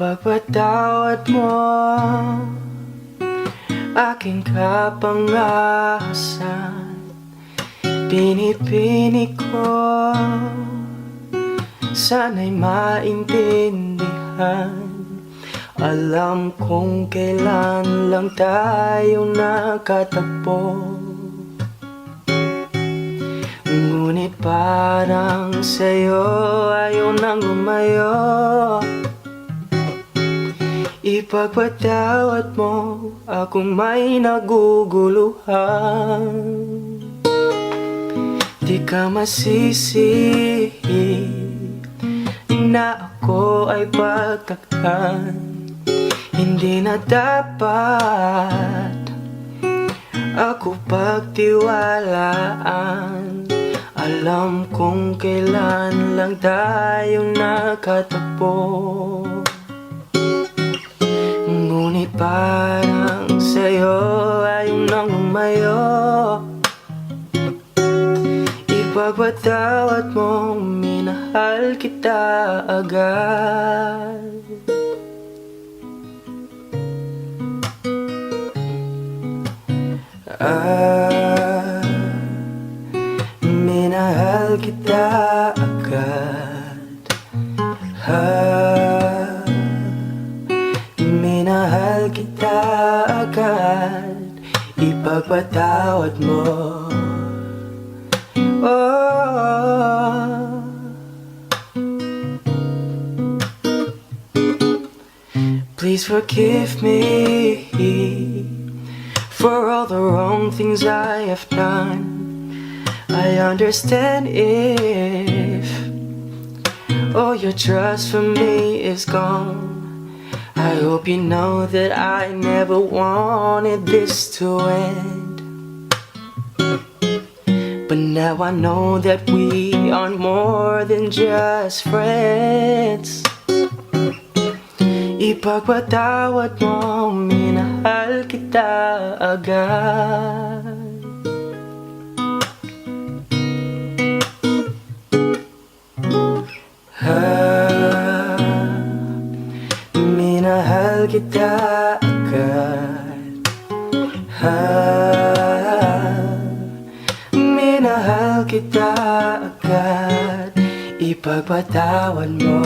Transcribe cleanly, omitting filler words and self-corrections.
Ipagpatawad mo aking kapangasan. Pinipini ko, sana'y maintindihan. Alam kong kailan lang tayo nakatagpo, ngunit parang sa'yo ayaw nang lumayo. Ipagpatawad mo akong may naguguluhan. Di ka masisi na ako ay pagtakpan. Hindi na dapat ako pagtiwalaan. Alam kong kailan lang tayo nakatagpo, ngunit parang sa'yo ayaw nang lumayo. Ipagpatawad mo, minahal kita agad. Minahal kita agad. Minahal kita agad. Ipagpatawad mo. Please forgive me for all the wrong things I have done. I understand if all your trust for me is gone. I hope you know that I never wanted this to end, but now I know that we are more than just friends. Ipagpatawad mo, minahal kita agad. Minahal kita agad. Minahal kita agad. Ipagpatawad mo.